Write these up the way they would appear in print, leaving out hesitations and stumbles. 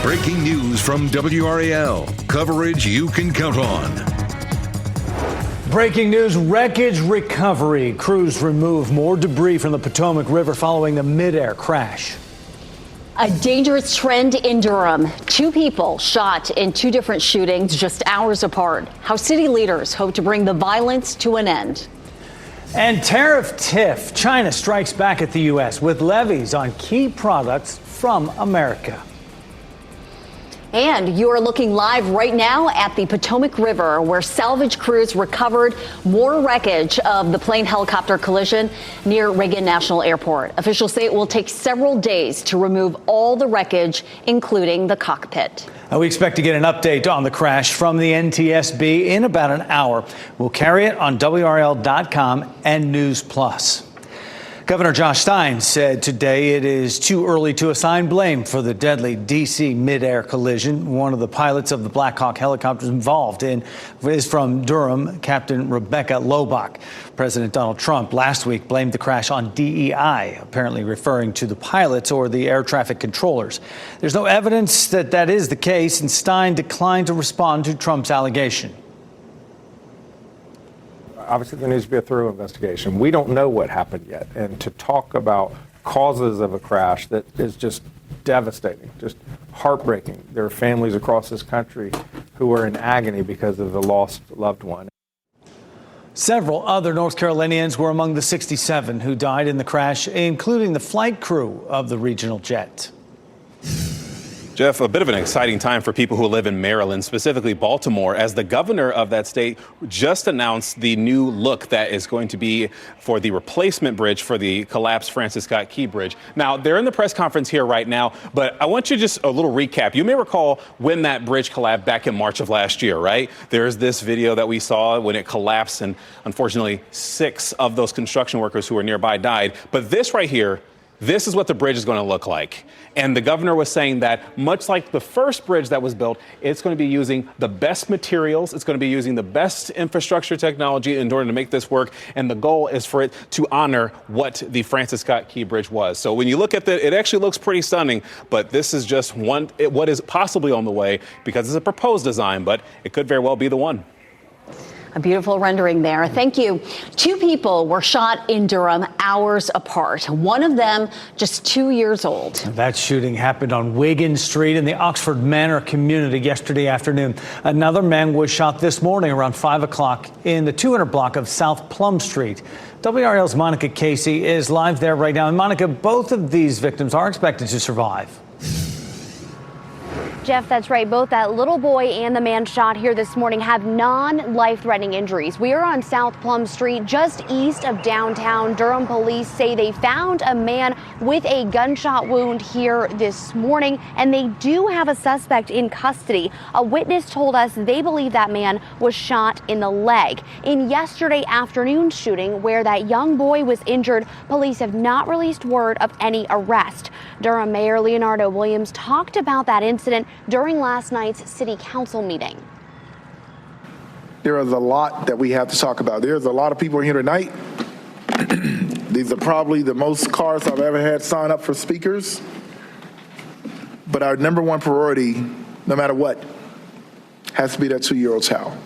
Breaking news from WRAL. Coverage you can count on. Breaking news, wreckage recovery. Crews remove more debris from the Potomac River following the mid-air crash. A dangerous trend in Durham. 2 people shot in 2 different shootings just hours apart. How city leaders hope to bring the violence to an end. And tariff tiff. China strikes back at the U.S. with levies on key products from America. And you're looking live right now at the Potomac River, where salvage crews recovered more wreckage of the plane helicopter collision near Reagan National Airport. Officials say it will take several days to remove all the wreckage, including the cockpit. We expect to get an update on the crash from the NTSB in about an hour. We'll carry it on WRAL.com and News Plus. Governor Josh Stein said today it is too early to assign blame for the deadly D.C. mid-air collision. One of the pilots of the Black Hawk helicopters involved is from Durham, Captain Rebecca Lobach. President Donald Trump last week blamed the crash on DEI, apparently referring to the pilots or the air traffic controllers. There's no evidence that that is the case, and Stein declined to respond to Trump's allegation. Obviously, there needs to be a thorough investigation. We don't know what happened yet. And to talk about causes of a crash that is just devastating, just heartbreaking. There are families across this country who are in agony because of the lost loved one. Several other North Carolinians were among the 67 who died in the crash, including the flight crew of the regional jet. Jeff, a bit of an exciting time for people who live in Maryland, specifically Baltimore, as the governor of that state just announced the new look that is going to be for the replacement bridge for the collapsed Francis Scott Key Bridge. Now, they're in the press conference here right now, but I want you to just a little recap. You may recall when that bridge collapsed back in March of last year, right? There's this video that we saw when it collapsed, and unfortunately, 6 of those construction workers who were nearby died. But this right here, this is what the bridge is going to look like. And the governor was saying that much like the first bridge that was built, it's going to be using the best materials. It's going to be using the best infrastructure technology in order to make this work. And the goal is for it to honor what the Francis Scott Key Bridge was. So when you look at it actually looks pretty stunning. But this is just what is possibly on the way, because it's a proposed design, but it could very well be the one. A beautiful rendering there. Thank you. 2 people were shot in Durham hours apart. One of them just 2 years old. That shooting happened on Wigan Street in the Oxford Manor community yesterday afternoon. Another man was shot this morning around 5 o'clock in the 200 block of South Plum Street. WRL's Monica Casey is live there right now. And Monica, both of these victims are expected to survive. Jeff, that's right. Both that little boy and the man shot here this morning have non-life-threatening injuries. We are on South Plum Street, just east of downtown. Durham police say they found a man with a gunshot wound here this morning, and they do have a suspect in custody. A witness told us they believe that man was shot in the leg. In yesterday afternoon's shooting, where that young boy was injured, police have not released word of any arrest. Durham Mayor Leonardo Williams talked about that incident during last night's city council meeting. There is a lot that we have to talk about. There's a lot of people here tonight. These are probably the most cars I've ever had sign up for speakers. But our number one priority, no matter what, has to be that 2-year-old child.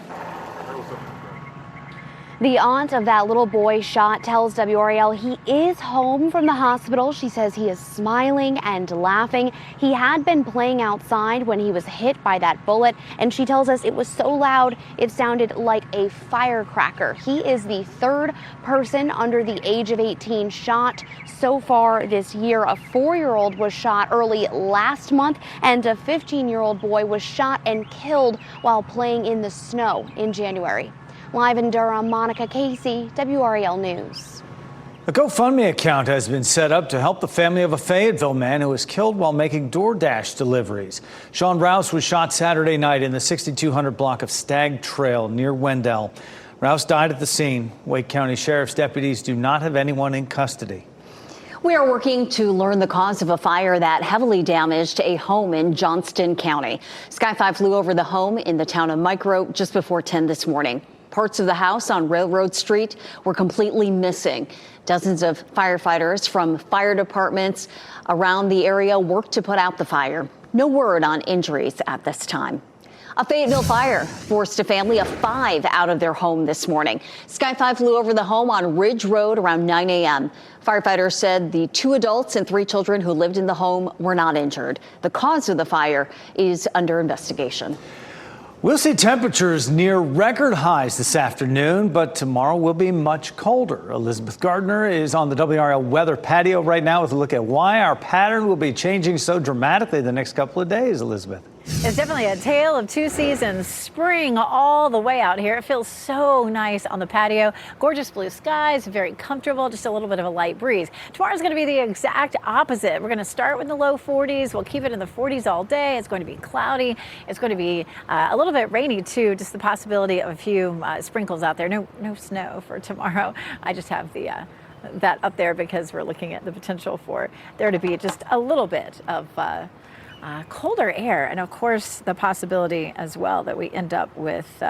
The aunt of that little boy shot tells WRAL he is home from the hospital. She says he is smiling and laughing. He had been playing outside when he was hit by that bullet, and she tells us it was so loud it sounded like a firecracker. He is the 3rd person under the age of 18 shot so far this year. A 4-year-old was shot early last month, and a 15-year-old boy was shot and killed while playing in the snow in January. Live in Durham, Monica Casey, WRAL News. A GoFundMe account has been set up to help the family of a Fayetteville man who was killed while making DoorDash deliveries. Sean Rouse was shot Saturday night in the 6200 block of Stagg Trail near Wendell. Rouse died at the scene. Wake County Sheriff's deputies do not have anyone in custody. We are working to learn the cause of a fire that heavily damaged a home in Johnston County. Sky 5 flew over the home in the town of Micro just before 10 this morning. Parts of the house on Railroad Street were completely missing. Dozens of firefighters from fire departments around the area worked to put out the fire. No word on injuries at this time. A Fayetteville fire forced a family of 5 out of their home this morning. Sky 5 flew over the home on Ridge Road around 9 a.m. Firefighters said the 2 adults and 3 children who lived in the home were not injured. The cause of the fire is under investigation. We'll see temperatures near record highs this afternoon, but tomorrow will be much colder. Elizabeth Gardner is on the WRAL weather patio right now with a look at why our pattern will be changing so dramatically the next couple of days. Elizabeth. It's definitely a tale of 2 seasons, spring all the way out here. It feels so nice on the patio. Gorgeous blue skies, very comfortable, just a little bit of a light breeze. Tomorrow's going to be the exact opposite. We're going to start with the low 40s. We'll keep it in the 40s all day. It's going to be cloudy. It's going to be a little bit rainy, too, just the possibility of a few sprinkles out there. No snow for tomorrow. I just have that up there because we're looking at the potential for there to be just a little bit of colder air, and of course the possibility as well that we end up with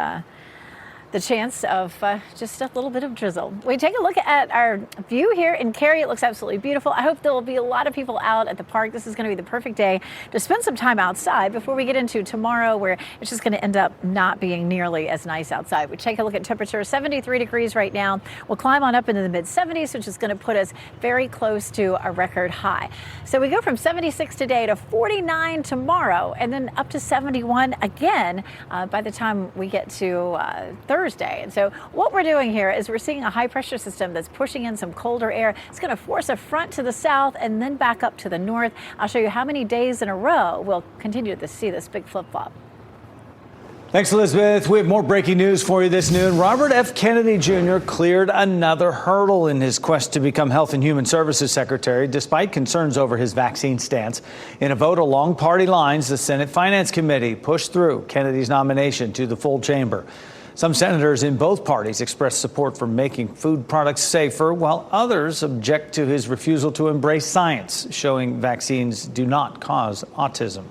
the chance of just a little bit of drizzle. We take a look at our view here in Cary. It looks absolutely beautiful. I hope there will be a lot of people out at the park. This is going to be the perfect day to spend some time outside before we get into tomorrow, where it's just going to end up not being nearly as nice outside. We take a look at temperature, 73 degrees right now. We'll climb on up into the mid 70s, which is going to put us very close to a record high. So we go from 76 today to 49 tomorrow, and then up to 71 again by the time we get to Thursday. And so what we're doing here is we're seeing a high pressure system that's pushing in some colder air. It's going to force a front to the south and then back up to the north. I'll show you how many days in a row we'll continue to see this big flip-flop. Thanks, Elizabeth. We have more breaking news for you this noon. Robert F. Kennedy Jr. cleared another hurdle in his quest to become Health and Human Services Secretary, despite concerns over his vaccine stance. In a vote along party lines, the Senate Finance Committee pushed through Kennedy's nomination to the full chamber. Some senators in both parties expressed support for making food products safer, while others object to his refusal to embrace science, showing vaccines do not cause autism.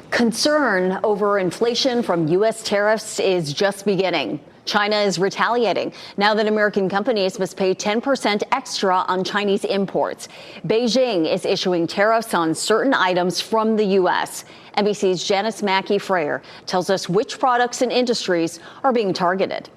Concern over inflation from U.S. tariffs is just beginning. China is retaliating now that American companies must pay 10% extra on Chinese imports. Beijing is issuing tariffs on certain items from the U.S. NBC's Janice Mackey-Frayer tells us which products and industries are being targeted.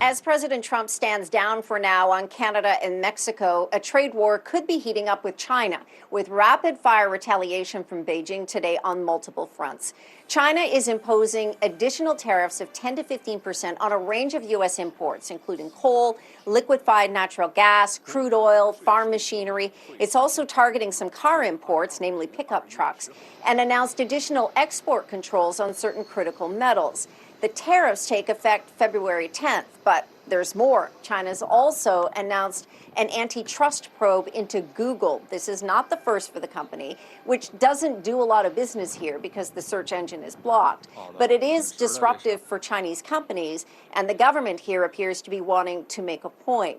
As President Trump stands down for now on Canada and Mexico, a trade war could be heating up with China, with rapid-fire retaliation from Beijing today on multiple fronts. China is imposing additional tariffs of 10 to 15% on a range of U.S. imports, including coal, liquefied natural gas, crude oil, farm machinery. It's also targeting some car imports, namely pickup trucks, and announced additional export controls on certain critical metals. The tariffs take effect February 10th, but there's more. China's also announced an antitrust probe into Google. This is not the first for the company, which doesn't do a lot of business here because the search engine is blocked. But it is disruptive for Chinese companies, and the government here appears to be wanting to make a point.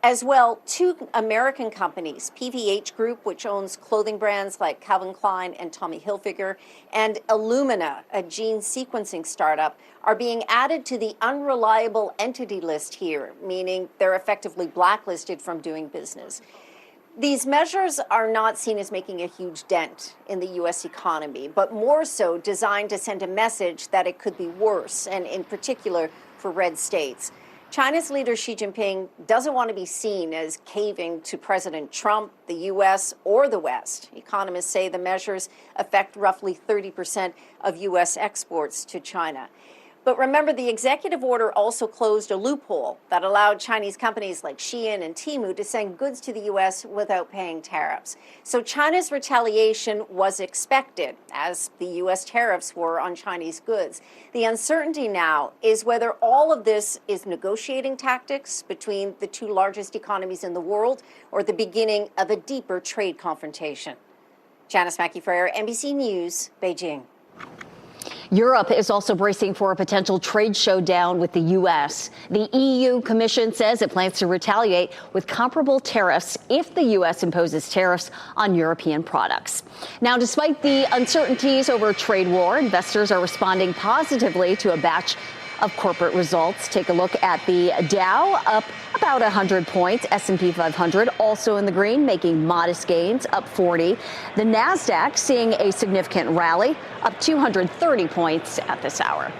As well, 2 American companies, PVH Group, which owns clothing brands like Calvin Klein and Tommy Hilfiger, and Illumina, a gene sequencing startup, are being added to the unreliable entity list here, meaning they're effectively blacklisted from doing business. These measures are not seen as making a huge dent in the U.S. economy, but more so designed to send a message that it could be worse, and in particular for red states. China's leader Xi Jinping doesn't want to be seen as caving to President Trump, the U.S., or the West. Economists say the measures affect roughly 30% of U.S. exports to China. But remember, the executive order also closed a loophole that allowed Chinese companies like Shein and Temu to send goods to the U.S. without paying tariffs. So China's retaliation was expected, as the U.S. tariffs were on Chinese goods. The uncertainty now is whether all of this is negotiating tactics between the 2 largest economies in the world or the beginning of a deeper trade confrontation. Janice Mackey-Frayer, NBC News, Beijing. Europe is also bracing for a potential trade showdown with the U.S. The EU Commission says it plans to retaliate with comparable tariffs if the U.S. imposes tariffs on European products. Now, despite the uncertainties over a trade war, investors are responding positively to a batch of corporate results. Take a look at the Dow, up a about 100 points. S&P 500 also in the green, making modest gains, up 40. The NASDAQ seeing a significant rally, up 230 points at this hour.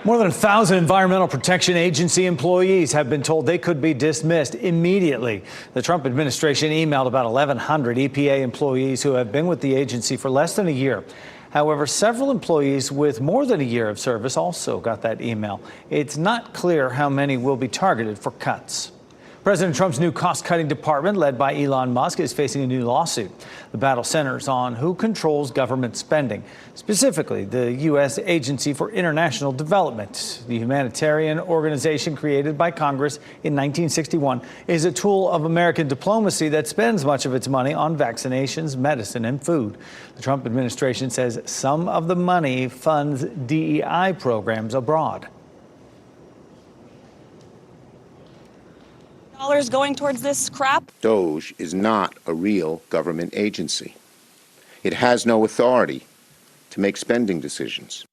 More than 1,000 Environmental Protection Agency employees have been told they could be dismissed immediately. The Trump administration emailed about 1,100 EPA employees who have been with the agency for less than a year. However, several employees with more than a year of service also got that email. It's not clear how many will be targeted for cuts. President Trump's new cost-cutting department, led by Elon Musk, is facing a new lawsuit. The battle centers on who controls government spending, specifically the U.S. Agency for International Development. The humanitarian organization created by Congress in 1961 is a tool of American diplomacy that spends much of its money on vaccinations, medicine, and food. The Trump administration says some of the money funds DEI programs abroad. Dollars going towards this crap? DOJ is not a real government agency. It has no authority to make spending decisions.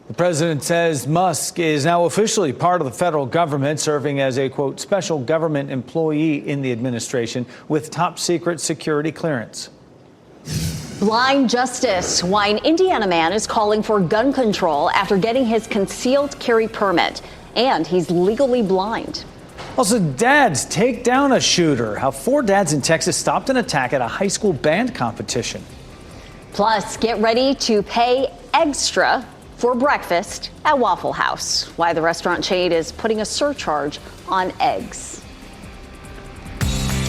The president says Musk is now officially part of the federal government, serving as a, quote, special government employee in the administration with top secret security clearance. Blind justice. Why an Indiana man is calling for gun control after getting his concealed carry permit. And he's legally blind. Also, dads take down a shooter. How 4 dads in Texas stopped an attack at a high school band competition. Plus, get ready to pay extra for breakfast at Waffle House. Why the restaurant chain is putting a surcharge on eggs.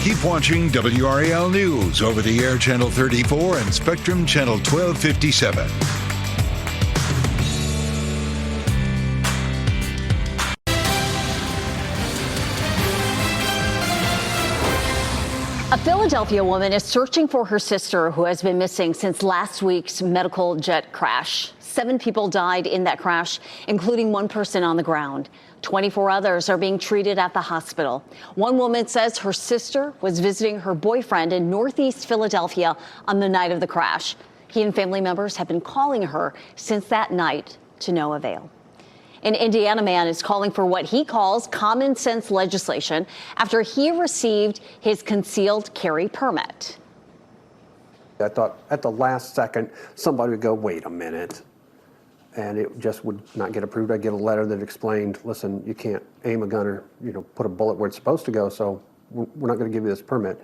Keep watching WRAL News over the air Channel 34 and Spectrum Channel 1257. A Philadelphia woman is searching for her sister who has been missing since last week's medical jet crash. 7 people died in that crash, including 1 person on the ground. 24 others are being treated at the hospital. One woman says her sister was visiting her boyfriend in Northeast Philadelphia on the night of the crash. He and family members have been calling her since that night to no avail. An Indiana man is calling for what he calls common sense legislation after he received his concealed carry permit. I thought at the last second somebody would go, wait a minute, and it just would not get approved. I'd get a letter that explained, listen, you can't aim a gun or put a bullet where it's supposed to go, so we're not going to give you this permit.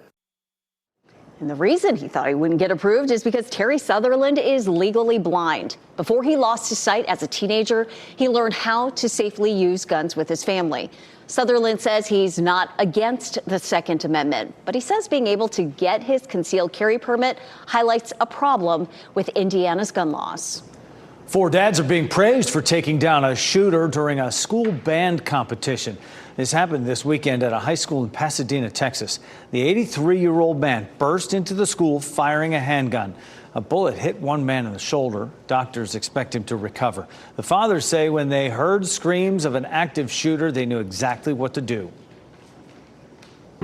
And the reason he thought he wouldn't get approved is because Terry Sutherland is legally blind. Before he lost his sight as a teenager, he learned how to safely use guns with his family. Sutherland says he's not against the Second Amendment, but he says being able to get his concealed carry permit highlights a problem with Indiana's gun laws. 4 dads are being praised for taking down a shooter during a school band competition. This happened this weekend at a high school in Pasadena, Texas. The 83-year-old man burst into the school firing a handgun. A bullet hit one man in the shoulder. Doctors expect him to recover. The fathers say when they heard screams of an active shooter, they knew exactly what to do.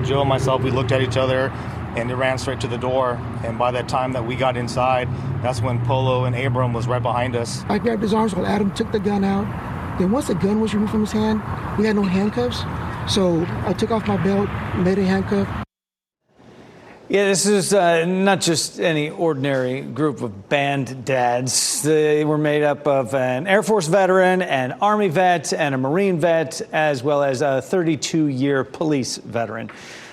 Joe and myself, we looked at each other and it ran straight to the door. And by that time that we got inside, that's when Polo and Abram was right behind us. I grabbed his arms while Adam took the gun out. Then once the gun was removed from his hand, we had no handcuffs. So I took off my belt, made a handcuff. Yeah, this is not just any ordinary group of band dads. They were made up of an Air Force veteran, an Army vet, and a Marine vet, as well as a 32-year police veteran.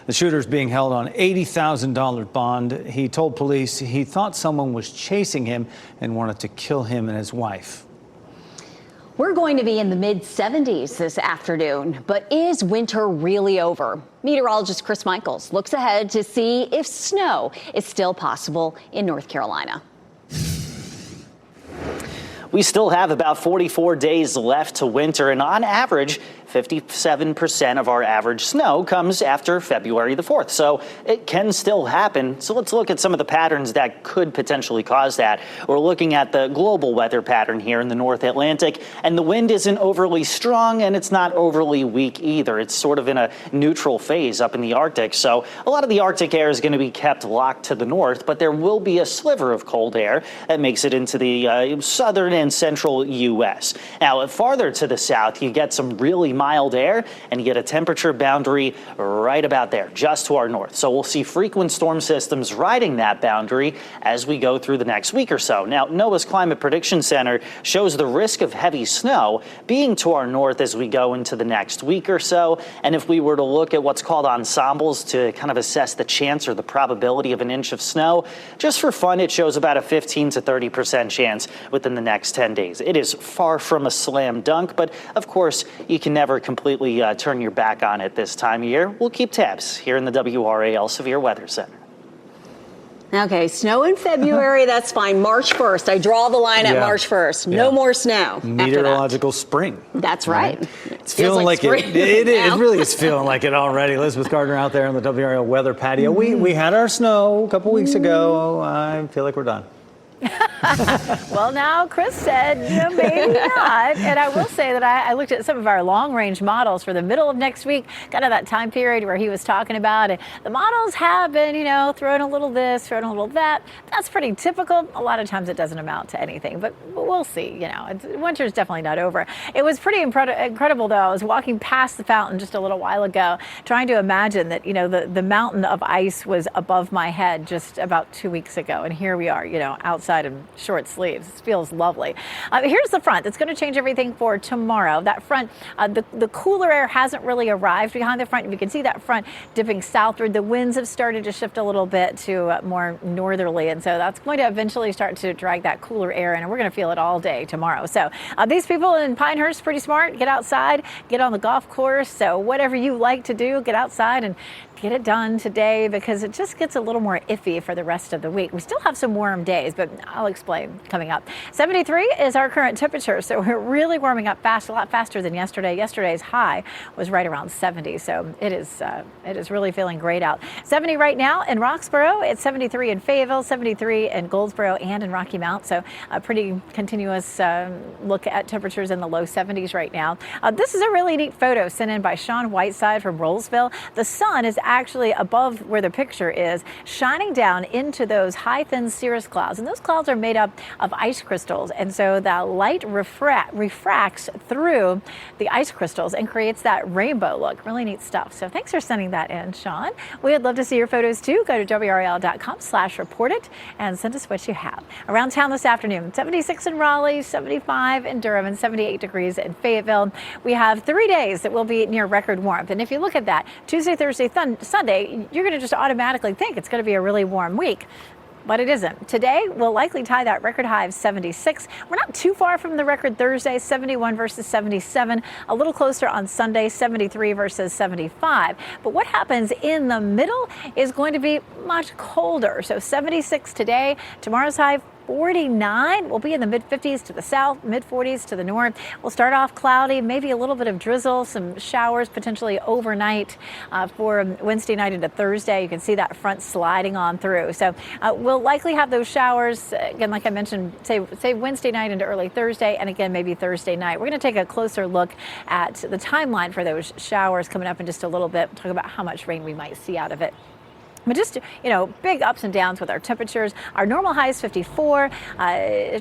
The shooter is being held on $80,000 bond. He told police he thought someone was chasing him and wanted to kill him and his wife. We're going to be in the mid-70s this afternoon, but is winter really over? Meteorologist Chris Michaels looks ahead to see if snow is still possible in North Carolina. We still have about 44 days left to winter, and on average, 57% of our average snow comes after February the 4th. So it can still happen. So let's look at some of the patterns that could potentially cause that. We're looking at the global weather pattern here in the North Atlantic, and the wind isn't overly strong and it's not overly weak either. It's sort of in a neutral phase up in the Arctic. So a lot of the Arctic air is going to be kept locked to the north, but there will be a sliver of cold air that makes it into the southern and central U.S. Now, farther to the south, you get some really mild air, and you get a temperature boundary right about there, just to our north. So we'll see frequent storm systems riding that boundary as we go through the next week or so. Now, NOAA's Climate Prediction Center shows the risk of heavy snow being to our north as we go into the next week or so. And if we were to look at what's called ensembles to kind of assess the chance or the probability of an inch of snow, just for fun, it shows about a 15 to 30% chance within the next 10 days. It is far from a slam dunk, but of course, you can never completely turn your back on it this time of year. We'll keep tabs here in the WRAL Severe Weather Center. Okay, snow in February, that's fine. March 1st, I draw the line at March 1st. No more snow. Meteorological spring. That's right. It's feeling like it. It really is feeling like it already. Elizabeth Gardner out there on the WRAL weather patio. We had our snow a couple weeks ago. I feel like we're done. Well, now Chris said, maybe not. And I will say that I looked at some of our long-range models for the middle of next week, kind of that time period where he was talking about. And the models have been, throwing a little this, throwing a little that. That's pretty typical. A lot of times it doesn't amount to anything, but we'll see. Winter's definitely not over. It was pretty incredible, though. I was walking past the fountain just a little while ago, trying to imagine that, the mountain of ice was above my head just about 2 weeks ago. And here we are, outside in short sleeves. It feels lovely. Here's the front. It's going to change everything for tomorrow. That front, the cooler air hasn't really arrived behind the front. You can see that front dipping southward. The winds have started to shift a little bit to more northerly, and so that's going to eventually start to drag that cooler air in, and we're going to feel it all day tomorrow. So these people in Pinehurst, pretty smart. Get outside, get on the golf course. So whatever you like to do, get outside and get it done today, because it just gets a little more iffy for the rest of the week. We still have some warm days, but I'll explain coming up. 73 is our current temperature, so we're really warming up fast, a lot faster than yesterday. Yesterday's high was right around 70, so it is really feeling great out. 70 right now in Roxborough. It's 73 in Fayetteville, 73 in Goldsboro and in Rocky Mount, so a pretty continuous look at temperatures in the low 70s right now. This is a really neat photo sent in by Sean Whiteside from Rollsville. The sun is actually above where the picture is, shining down into those high thin cirrus clouds, and those clouds are made up of ice crystals, and so that light refracts through the ice crystals and creates that rainbow look. Really neat stuff. So thanks for sending that in, Sean. We would love to see your photos too. Go to WRAL.com/report it and send us what you have. Around town this afternoon, 76 in Raleigh, 75 in Durham, and 78 degrees in Fayetteville. We have 3 days that will be near record warmth, and if you look at that, Tuesday, Thursday, Sunday, you're going to just automatically think it's going to be a really warm week. But it isn't. Today, we'll likely tie that record high of 76. We're not too far from the record Thursday, 71 versus 77. A little closer on Sunday, 73 versus 75. But what happens in the middle is going to be much colder. So 76 today, tomorrow's high 49. We'll be in the mid-50s to the south, mid-40s to the north. We'll start off cloudy, maybe a little bit of drizzle, some showers potentially overnight for Wednesday night into Thursday. You can see that front sliding on through. So we'll likely have those showers, again, like I mentioned, say Wednesday night into early Thursday, and again, maybe Thursday night. We're going to take a closer look at the timeline for those showers coming up in just a little bit, talk about how much rain we might see out of it. But just, big ups and downs with our temperatures. Our normal high is 54.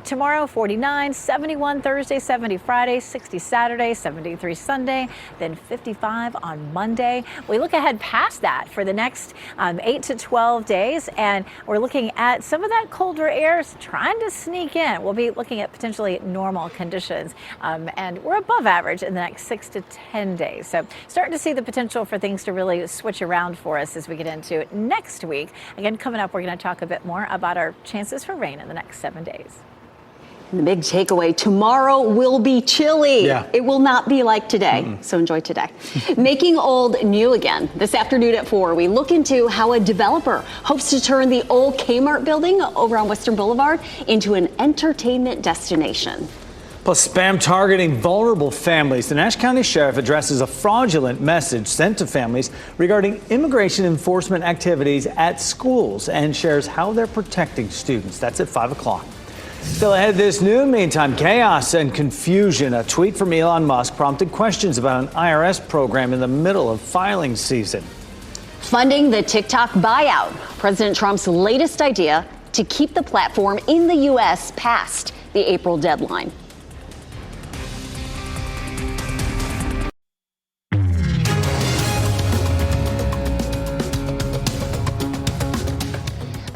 Tomorrow, 49, 71 Thursday, 70 Friday, 60 Saturday, 73 Sunday, then 55 on Monday. We look ahead past that for the next 8 to 12 days, and we're looking at some of that colder air trying to sneak in. We'll be looking at potentially normal conditions, and we're above average in the next 6 to 10 days. So starting to see the potential for things to really switch around for us as we get into next week. Again, coming up, we're going to talk a bit more about our chances for rain in the next 7 days. The big takeaway, tomorrow will be chilly. Yeah. It will not be like today, so enjoy today. Making old new again. This afternoon at 4, we look into how a developer hopes to turn the old Kmart building over on Western Boulevard into an entertainment destination. Plus, spam targeting vulnerable families. The Nash County Sheriff addresses a fraudulent message sent to families regarding immigration enforcement activities at schools and shares how they're protecting students. That's at 5 o'clock. Still ahead this noon, meantime, chaos and confusion. A tweet from Elon Musk prompted questions about an IRS program in the middle of filing season. Funding the TikTok buyout. President Trump's latest idea to keep the platform in the U.S. past the April deadline.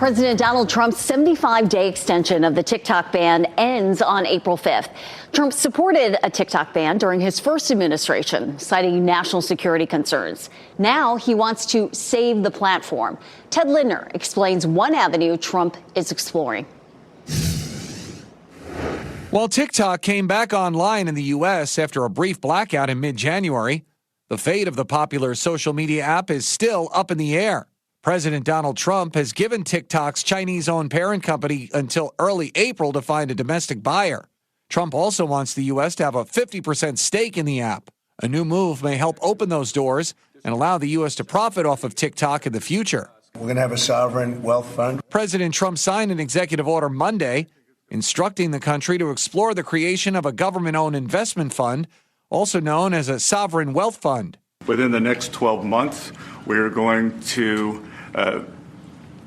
President Donald Trump's 75-day extension of the TikTok ban ends on April 5th. Trump supported a TikTok ban during his first administration, citing national security concerns. Now he wants to save the platform. Ted Lindner explains one avenue Trump is exploring. While TikTok came back online in the U.S. after a brief blackout in mid-January, the fate of the popular social media app is still up in the air. President Donald Trump has given TikTok's Chinese-owned parent company until early April to find a domestic buyer. Trump also wants the U.S. to have a 50% stake in the app. A new move may help open those doors and allow the U.S. to profit off of TikTok in the future. We're going to have a sovereign wealth fund. President Trump signed an executive order Monday instructing the country to explore the creation of a government-owned investment fund, also known as a sovereign wealth fund. Within the next 12 months, we're going to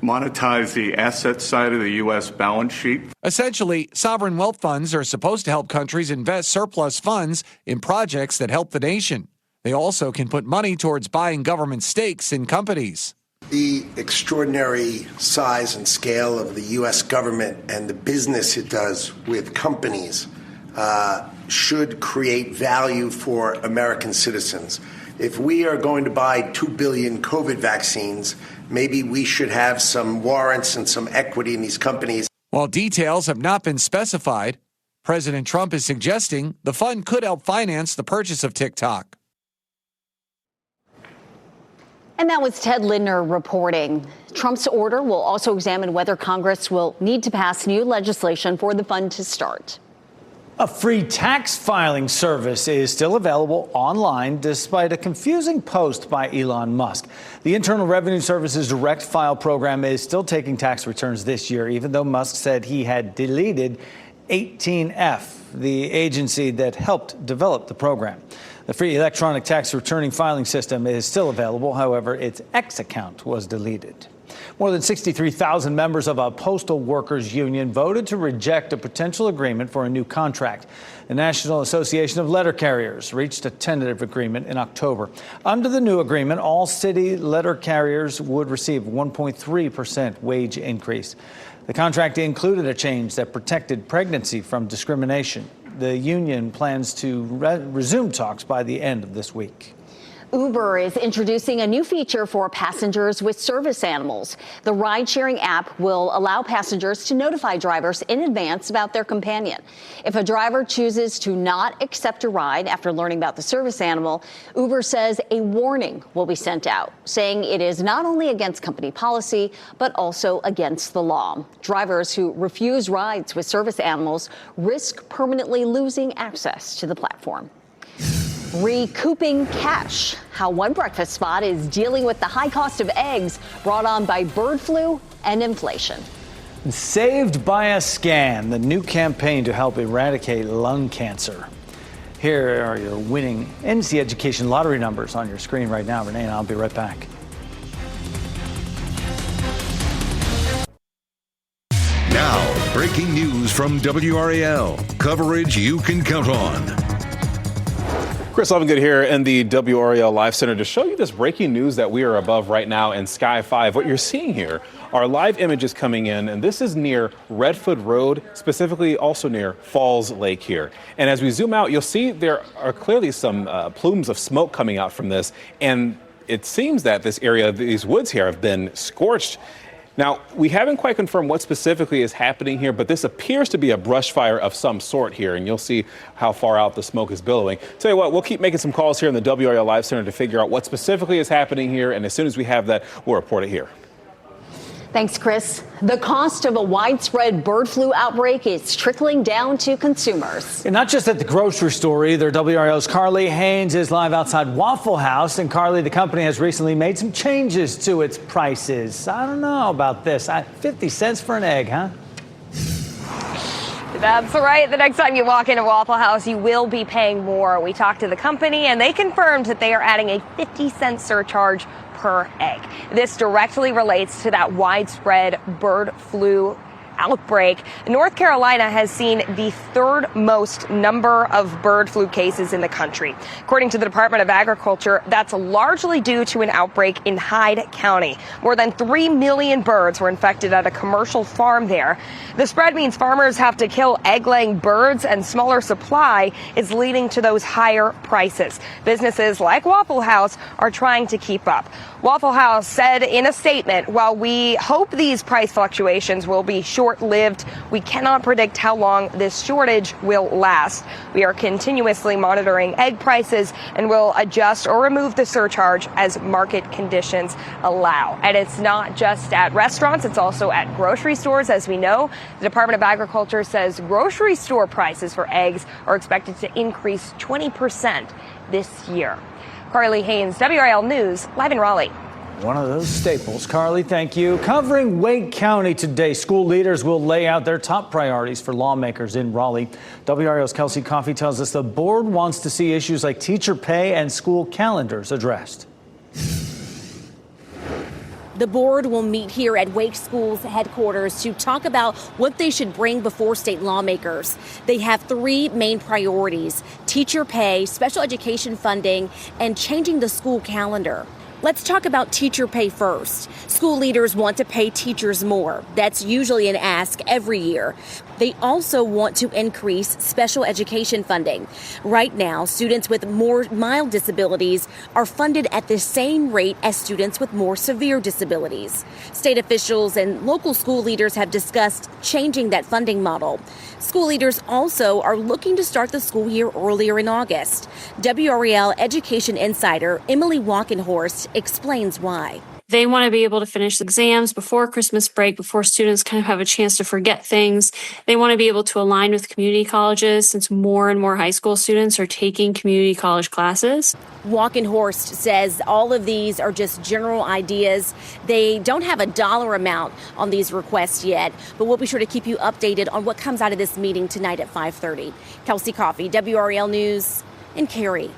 monetize the asset side of the U.S. balance sheet. Essentially, sovereign wealth funds are supposed to help countries invest surplus funds in projects that help the nation. They also can put money towards buying government stakes in companies. The extraordinary size and scale of the U.S. government and the business it does with companies should create value for American citizens. If we are going to buy 2 billion COVID vaccines, maybe we should have some warrants and some equity in these companies. While details have not been specified, President Trump is suggesting the fund could help finance the purchase of TikTok. And that was Ted Lindner reporting. Trump's order will also examine whether Congress will need to pass new legislation for the fund to start. A free tax filing service is still available online despite a confusing post by Elon Musk. The Internal Revenue Service's direct file program is still taking tax returns this year, even though Musk said he had deleted 18F, the agency that helped develop the program. The free electronic tax returning filing system is still available. However, its X account was deleted. More than 63,000 members of a postal workers union voted to reject a potential agreement for a new contract. The National Association of Letter Carriers reached a tentative agreement in October. Under the new agreement, all city letter carriers would receive 1.3% wage increase. The contract included a change that protected pregnancy from discrimination. The union plans to resume talks by the end of this week. Uber is introducing a new feature for passengers with service animals. The ride-sharing app will allow passengers to notify drivers in advance about their companion. If a driver chooses to not accept a ride after learning about the service animal, Uber says a warning will be sent out, saying it is not only against company policy, but also against the law. Drivers who refuse rides with service animals risk permanently losing access to the platform. Recouping cash, how one breakfast spot is dealing with the high cost of eggs brought on by bird flu and inflation. Saved by a Scan, the new campaign to help eradicate lung cancer. Here are your winning NC Education lottery numbers on your screen right now. Renee and I'll be right back. Now, breaking news from WRAL. Coverage you can count on. Chris Lovingood here in the WRAL Live Center to show you this breaking news that we are above right now in Sky 5. What you're seeing here are live images coming in, and this is near Redfoot Road, specifically also near Falls Lake here. And as we zoom out, you'll see there are clearly some plumes of smoke coming out from this, and it seems that this area, these woods here, have been scorched. Now, we haven't quite confirmed what specifically is happening here, but this appears to be a brush fire of some sort here, and you'll see how far out the smoke is billowing. Tell you what, we'll keep making some calls here in the WRAL Live Center to figure out what specifically is happening here, and as soon as we have that, we'll report it here. Thanks, Chris. The cost of a widespread bird flu outbreak is trickling down to consumers. And not just at the grocery store either. WRAL's Carly Haynes is live outside Waffle House. And Carly, the company has recently made some changes to its prices. I don't know about this. 50 cents for an egg, huh? That's right. The next time you walk into Waffle House, you will be paying more. We talked to the company, and they confirmed that they are adding a 50-cent surcharge per egg. This directly relates to that widespread bird flu outbreak. North Carolina has seen the third most number of bird flu cases in the country. According to the Department of Agriculture, that's largely due to an outbreak in Hyde County. More than 3 million birds were infected at a commercial farm there. The spread means farmers have to kill egg-laying birds, and smaller supply is leading to those higher prices. Businesses like Waffle House are trying to keep up. Waffle House said in a statement, while we hope these price fluctuations will be short-lived, we cannot predict how long this shortage will last. We are continuously monitoring egg prices and will adjust or remove the surcharge as market conditions allow. And it's not just at restaurants, it's also at grocery stores. As we know, the Department of Agriculture says grocery store prices for eggs are expected to increase 20% this year. Carly Haynes, WRAL News, live in Raleigh. One of those staples. Carly, thank you. Covering Wake County today, school leaders will lay out their top priorities for lawmakers in Raleigh. WRAL's Kelsey Coffey tells us the board wants to see issues like teacher pay and school calendars addressed. The board will meet here at Wake School's headquarters to talk about what they should bring before state lawmakers. They have three main priorities: teacher pay, special education funding, and changing the school calendar. Let's talk about teacher pay first. School leaders want to pay teachers more. That's usually an ask every year. They also want to increase special education funding. Right now, students with more mild disabilities are funded at the same rate as students with more severe disabilities. State officials and local school leaders have discussed changing that funding model. School leaders also are looking to start the school year earlier in August. WRAL education insider Emily Walkenhorst explains why. They want to be able to finish exams before Christmas break, before students kind of have a chance to forget things. They want to be able to align with community colleges since more and more high school students are taking community college classes. Walkenhorst says all of these are just general ideas. They don't have a dollar amount on these requests yet, but we'll be sure to keep you updated on what comes out of this meeting tonight at 5:30. Kelsey Coffey, WRAL News in Cary.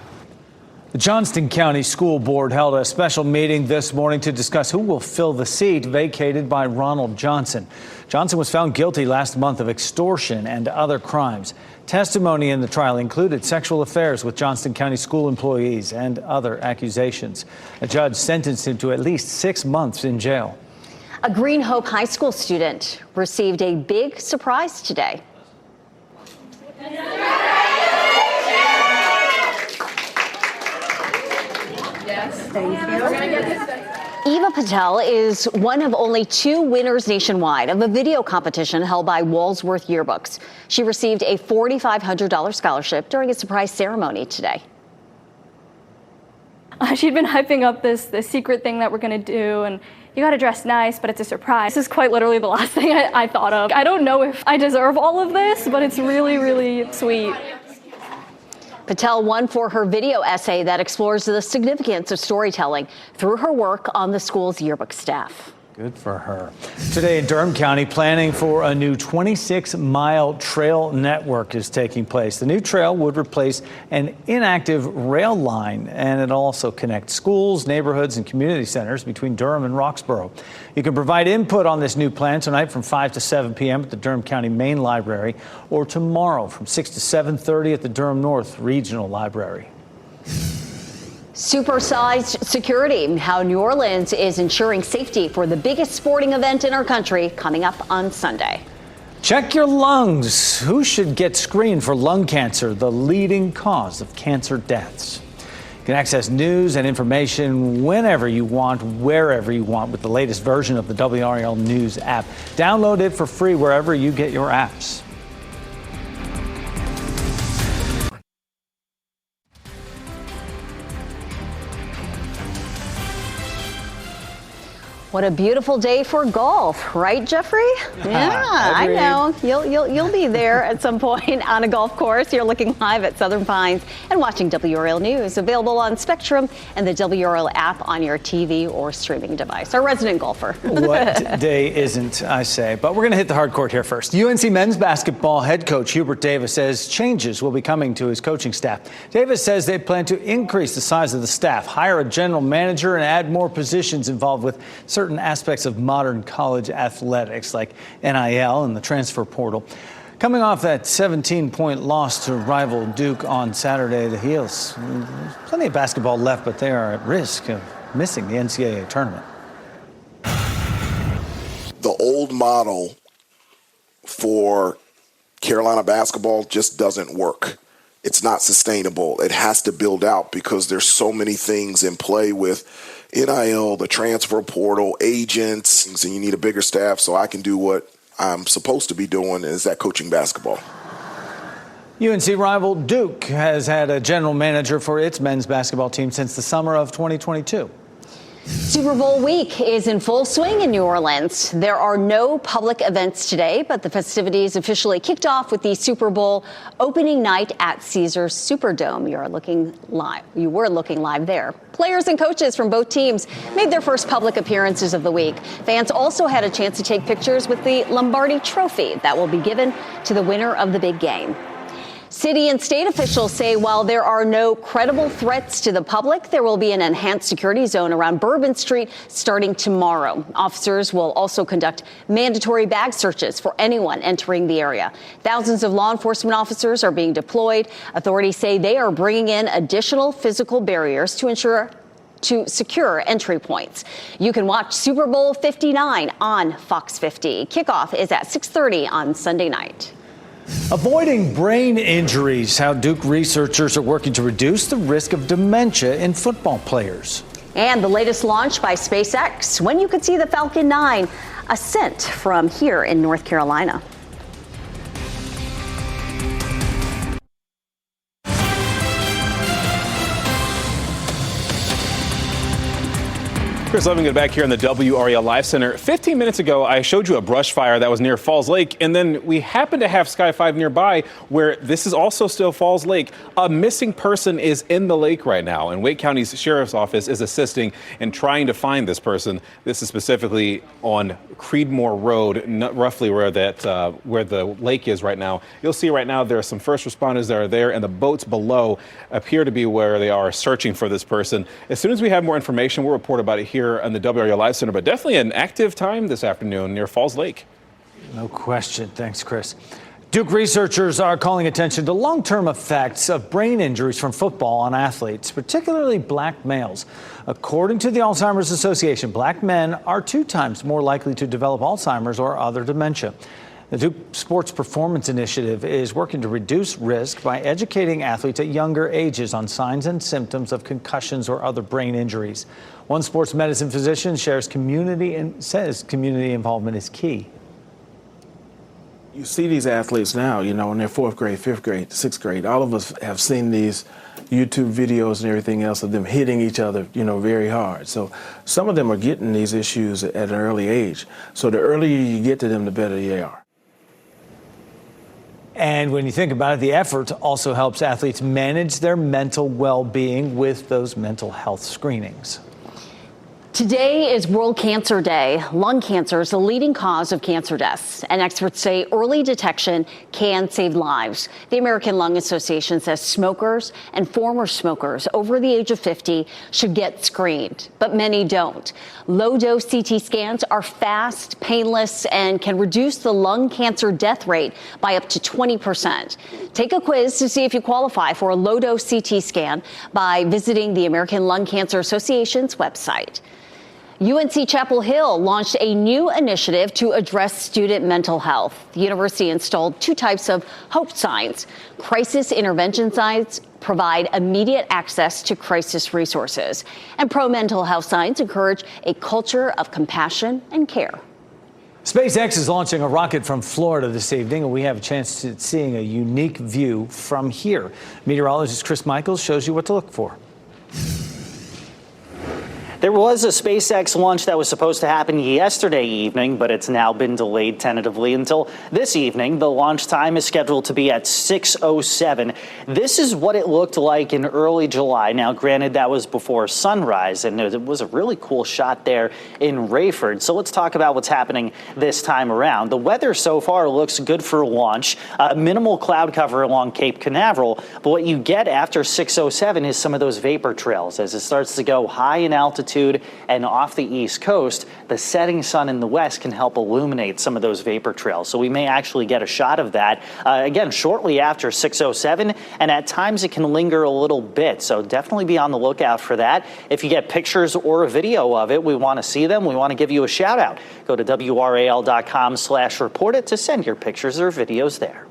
The Johnston County School Board held a special meeting this morning to discuss who will fill the seat vacated by Ronald Johnson. Johnson was found guilty last month of extortion and other crimes. Testimony in the trial included sexual affairs with Johnston County school employees and other accusations. A judge sentenced him to at least 6 months in jail. A Green Hope High School student received a big surprise today. Eva Patel is one of only 2 winners nationwide of a video competition held by Walsworth Yearbooks. She received a $4,500 scholarship during a surprise ceremony today. She'd been hyping up this secret thing that we're going to do, and you got to dress nice, but it's a surprise. This is quite literally the last thing I thought of. I don't know if I deserve all of this, but it's really, really sweet. Patel won for her video essay that explores the significance of storytelling through her work on the school's yearbook staff. Good for her. Today in Durham County, planning for a new 26-mile trail network is taking place. The new trail would replace an inactive rail line, and it'll also connect schools, neighborhoods, and community centers between Durham and Roxborough. You can provide input on this new plan tonight from 5 to 7 p.m. at the Durham County Main Library, or tomorrow from 6 to 7:30 at the Durham North Regional Library. Supersized security, how New Orleans is ensuring safety for the biggest sporting event in our country coming up on Sunday. Check your lungs. Who should get screened for lung cancer, the leading cause of cancer deaths? You can access news and information whenever you want, wherever you want with the latest version of the WRAL News app. Download it for free wherever you get your apps. What a beautiful day for golf, right, Jeffrey? Yeah, I know. You'll be there at some point on a golf course. You're looking live at Southern Pines and watching WRAL News, available on Spectrum and the WRAL app on your TV or streaming device. Our resident golfer. What day isn't, I say. But we're going to hit the hard court here first. UNC men's basketball head coach Hubert Davis says changes will be coming to his coaching staff. Davis says they plan to increase the size of the staff, hire a general manager, and add more positions involved with certain certain aspects of modern college athletics like NIL and the transfer portal. Coming off that 17-point loss to rival Duke on Saturday, the Heels, plenty of basketball left, but they are at risk of missing the NCAA tournament. The old model for Carolina basketball just doesn't work. It's not sustainable. It has to build out because there's so many things in play with NIL, the transfer portal, agents, and you need a bigger staff so I can do what I'm supposed to be doing, is that coaching basketball. UNC rival Duke has had a general manager for its men's basketball team since the summer of 2022. Super Bowl week is in full swing in New Orleans. There are no public events today, but the festivities officially kicked off with the Super Bowl opening night at Caesars Superdome. You were looking live there. Players and coaches from both teams made their first public appearances of the week. Fans also had a chance to take pictures with the Lombardi Trophy that will be given to the winner of the big game. City and state officials say while there are no credible threats to the public, there will be an enhanced security zone around Bourbon Street starting tomorrow. Officers will also conduct mandatory bag searches for anyone entering the area. Thousands of law enforcement officers are being deployed. Authorities say they are bringing in additional physical barriers to secure entry points. You can watch Super Bowl 59 on Fox 50. Kickoff is at 6:30 on Sunday night. Avoiding brain injuries, how Duke researchers are working to reduce the risk of dementia in football players. And the latest launch by SpaceX, when you could see the Falcon 9 ascent from here in North Carolina. Chris Levinger back here in the WRAL Live Center. 15 minutes ago, I showed you a brush fire that was near Falls Lake, and then we happen to have Sky 5 nearby where this is also still Falls Lake. A missing person is in the lake right now, and Wake County's Sheriff's Office is assisting in trying to find this person. This is specifically on Creedmoor Road, roughly where the lake is right now. You'll see right now there are some first responders that are there, and the boats below appear to be where they are searching for this person. As soon as we have more information, we'll report about it here on the WRAL Live Center, but definitely an active time this afternoon near Falls Lake. No question. Thanks, Chris. Duke researchers are calling attention to long-term effects of brain injuries from football on athletes, particularly black males. According to the Alzheimer's Association, black men are 2 times more likely to develop Alzheimer's or other dementia. The Duke Sports Performance Initiative is working to reduce risk by educating athletes at younger ages on signs and symptoms of concussions or other brain injuries. One sports medicine physician says community involvement is key. You see these athletes now, in their 4th grade, 5th grade, 6th grade. All of us have seen these YouTube videos and everything else of them hitting each other, very hard. So some of them are getting these issues at an early age. So the earlier you get to them, the better they are. And when you think about it, the effort also helps athletes manage their mental well-being with those mental health screenings. Today is World Cancer Day. Lung cancer is the leading cause of cancer deaths, and experts say early detection can save lives. The American Lung Association says smokers and former smokers over the age of 50 should get screened, but many don't. Low-dose CT scans are fast, painless, and can reduce the lung cancer death rate by up to 20%. Take a quiz to see if you qualify for a low-dose CT scan by visiting the American Lung Cancer Association's website. UNC Chapel Hill launched a new initiative to address student mental health. The university installed 2 types of HOPE signs. Crisis intervention signs provide immediate access to crisis resources, and pro-mental health signs encourage a culture of compassion and care. SpaceX is launching a rocket from Florida this evening, and we have a chance to seeing a unique view from here. Meteorologist Chris Michaels shows you what to look for. There was a SpaceX launch that was supposed to happen yesterday evening, but it's now been delayed tentatively until this evening. The launch time is scheduled to be at 6:07. This is what it looked like in early July. Now, granted, that was before sunrise, and it was a really cool shot there in Rayford. So let's talk about what's happening this time around. The weather so far looks good for launch. Minimal cloud cover along Cape Canaveral, but what you get after 6:07 is some of those vapor trails as it starts to go high in altitude latitude and off the East Coast, the setting sun in the west can help illuminate some of those vapor trails. So we may actually get a shot of that, again, shortly after 6:07, and at times it can linger a little bit. So definitely be on the lookout for that. If you get pictures or a video of it, we want to see them. We want to give you a shout out. Go to WRAL.com/report it to send your pictures or videos there.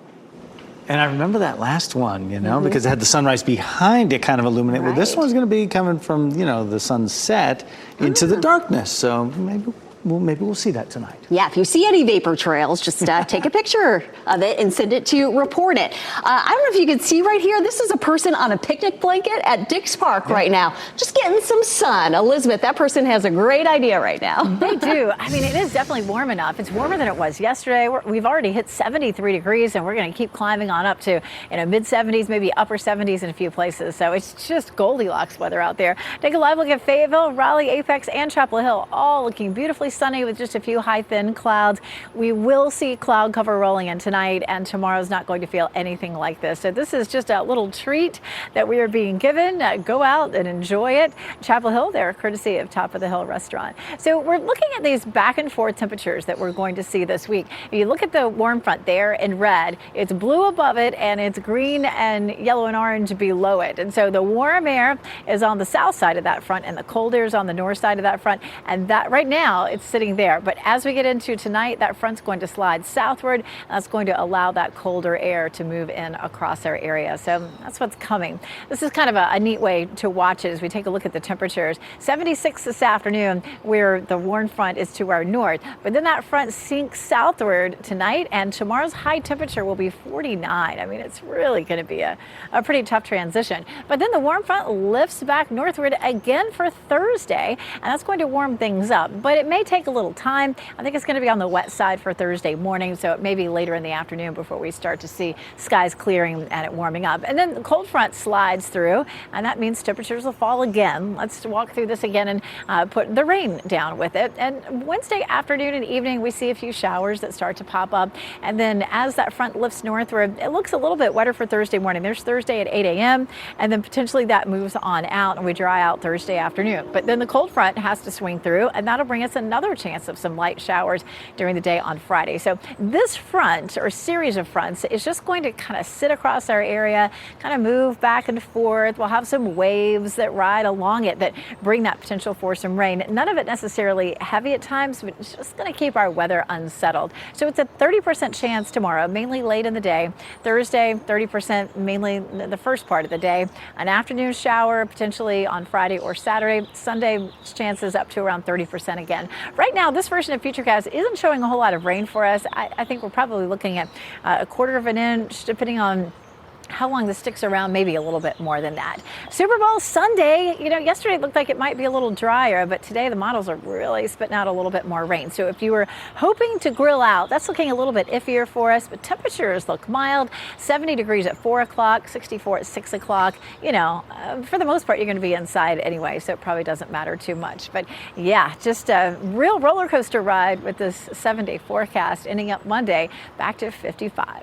And I remember that last one, because it had the sunrise behind it kind of illuminate. Right. Well, this one's going to be coming from, the sunset into the darkness. So maybe we'll see that tonight. Yeah, if you see any vapor trails, just take a picture of it and send it to Report It. I don't know if you can see right here. This is a person on a picnic blanket at Dix Park right now, just getting some sun. Elizabeth, that person has a great idea right now. They do. I mean, it is definitely warm enough. It's warmer than it was yesterday. We've already hit 73 degrees, and we're going to keep climbing on up to mid-70s, maybe upper 70s in a few places. So it's just Goldilocks weather out there. Take a live look at Fayetteville, Raleigh, Apex, and Chapel Hill, all looking beautifully sunny with just a few high thin clouds. We will see cloud cover rolling in tonight, and tomorrow's not going to feel anything like this. So this is just a little treat that we are being given. Go out and enjoy it. Chapel Hill there, courtesy of Top of the Hill Restaurant. So we're looking at these back and forth temperatures that we're going to see this week. If you look at the warm front there in red, it's blue above it and it's green and yellow and orange below it. And so the warm air is on the south side of that front and the cold air is on the north side of that front. And that right now it's sitting there. But as we get into tonight, that front's going to slide southward. That's going to allow that colder air to move in across our area. So that's what's coming. This is kind of a neat way to watch it as we take a look at the temperatures. 76 this afternoon, where the warm front is to our north. But then that front sinks southward tonight, and tomorrow's high temperature will be 49. I mean, it's really going to be a pretty tough transition. But then the warm front lifts back northward again for Thursday, and that's going to warm things up. But it may take a little time. I think it's going to be on the wet side for Thursday morning, so it may be later in the afternoon before we start to see skies clearing and it warming up. And then the cold front slides through, and that means temperatures will fall again. Let's walk through this again and put the rain down with it. And Wednesday afternoon and evening, we see a few showers that start to pop up. And then as that front lifts northward, it looks a little bit wetter for Thursday morning. There's Thursday at 8 a.m., and then potentially that moves on out and we dry out Thursday afternoon. But then the cold front has to swing through, and that'll bring us another chance of some light showers during the day on Friday. So this front or series of fronts is just going to kind of sit across our area, kind of move back and forth. We'll have some waves that ride along it that bring that potential for some rain. None of it necessarily heavy at times, but it's just going to keep our weather unsettled. So it's a 30% chance tomorrow, mainly late in the day. Thursday, 30% mainly the first part of the day. An afternoon shower potentially on Friday or Saturday. Sunday chances up to around 30% again. Right now, this version of Futurecast isn't showing a whole lot of rain for us. I think we're probably looking at a quarter of an inch, depending on how long this sticks around, maybe a little bit more than that. Super Bowl Sunday, yesterday it looked like it might be a little drier, but today the models are really spitting out a little bit more rain. So if you were hoping to grill out, that's looking a little bit iffier for us, but temperatures look mild. 70 degrees at 4 o'clock, 64 at 6 o'clock. For the most part, you're going to be inside anyway, so it probably doesn't matter too much. But yeah, just a real roller coaster ride with this 7-day forecast, ending up Monday back to 55.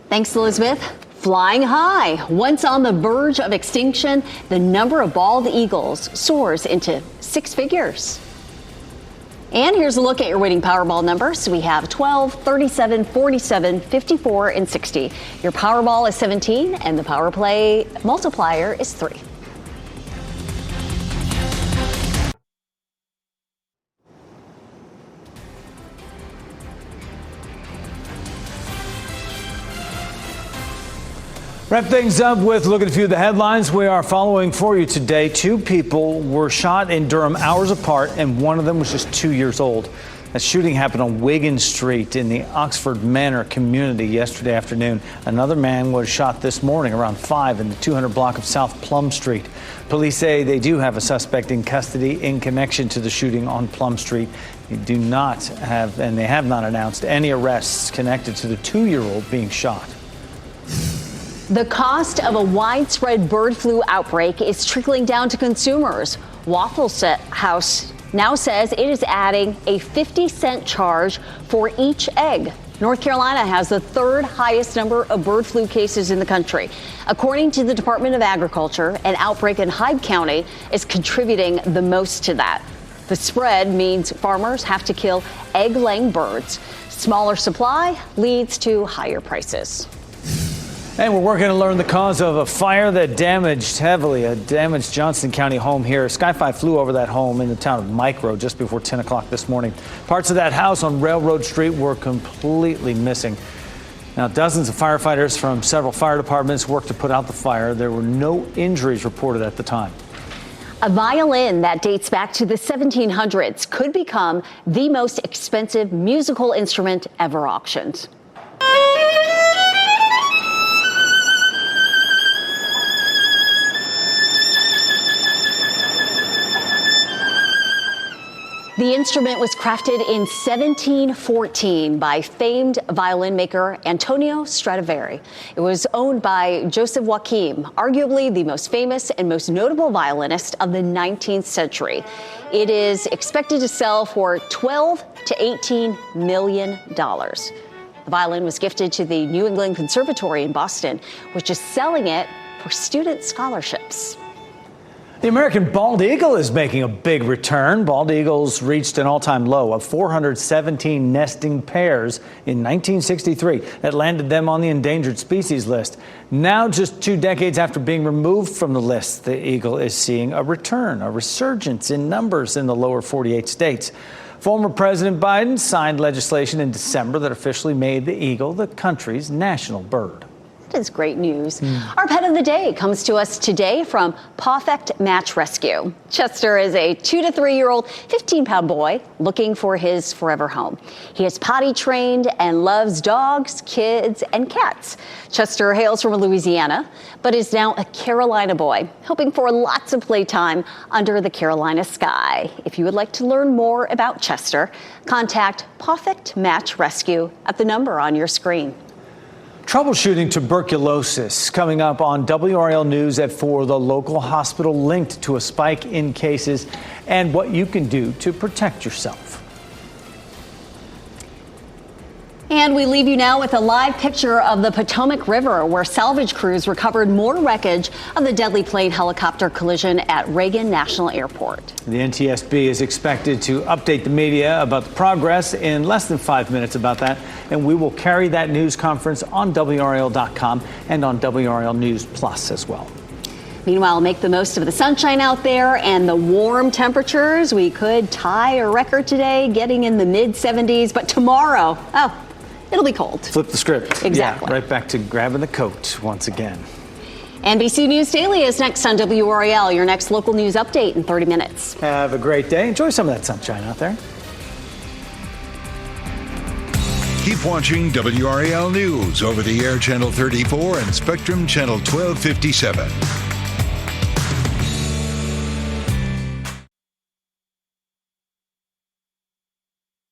Thanks, Elizabeth. Flying high. Once on the verge of extinction, the number of bald eagles soars into 6 figures. And here's a look at your winning Powerball numbers. We have 12, 37, 47, 54, and 60. Your Powerball is 17, and the Power Play multiplier is 3. Wrap things up with a look at a few of the headlines we are following for you today. 2 people were shot in Durham hours apart, and one of them was just 2 years old. A shooting happened on Wigan Street in the Oxford Manor community yesterday afternoon. Another man was shot this morning around 5 in the 200 block of South Plum Street. Police say they do have a suspect in custody in connection to the shooting on Plum Street. They have not announced any arrests connected to the 2-year-old being shot. The cost of a widespread bird flu outbreak is trickling down to consumers. Waffle House now says it is adding a 50-cent charge for each egg. North Carolina has the third highest number of bird flu cases in the country. According to the Department of Agriculture, an outbreak in Hyde County is contributing the most to that. The spread means farmers have to kill egg-laying birds. Smaller supply leads to higher prices. And we're working to learn the cause of a fire that damaged Johnston County home here. Sky5 flew over that home in the town of Micro just before 10 o'clock this morning. Parts of that house on Railroad Street were completely missing. Now, dozens of firefighters from several fire departments worked to put out the fire. There were no injuries reported at the time. A violin that dates back to the 1700s could become the most expensive musical instrument ever auctioned. The instrument was crafted in 1714 by famed violin maker Antonio Stradivari. It was owned by Joseph Joachim, arguably the most famous and most notable violinist of the 19th century. It is expected to sell for $12 to $18 million. The violin was gifted to the New England Conservatory in Boston, which is selling it for student scholarships. The American bald eagle is making a big return. Bald eagles reached an all-time low of 417 nesting pairs in 1963. That landed them on the endangered species list. Now, just 2 decades after being removed from the list, the eagle is seeing a return, a resurgence in numbers in the lower 48 states. Former President Biden signed legislation in December that officially made the eagle the country's national bird. That is great news. Our pet of the day comes to us today from Pawfect Match Rescue. Chester is a 2 to 3 year old 15-pound boy looking for his forever home. He is potty trained and loves dogs, kids, and cats. Chester hails from Louisiana, but is now a Carolina boy, hoping for lots of playtime under the Carolina sky. If you would like to learn more about Chester, contact Pawfect Match Rescue at the number on your screen. Troubleshooting tuberculosis coming up on WRAL News at 4, the local hospital linked to a spike in cases and what you can do to protect yourself. And we leave you now with a live picture of the Potomac River, where salvage crews recovered more wreckage of the deadly plane helicopter collision at Reagan National Airport. The NTSB is expected to update the media about the progress in less than 5 minutes about that, and we will carry that news conference on WRAL.com and on WRAL News Plus as well. Meanwhile, make the most of the sunshine out there and the warm temperatures. We could tie a record today, getting in the mid-70s, but tomorrow, it'll be cold. Flip the script. Exactly. Yeah, right back to grabbing the coat once again. NBC News Daily is next on WRAL, your next local news update in 30 minutes. Have a great day. Enjoy some of that sunshine out there. Keep watching WRAL News over the air Channel 34 and Spectrum Channel 1257.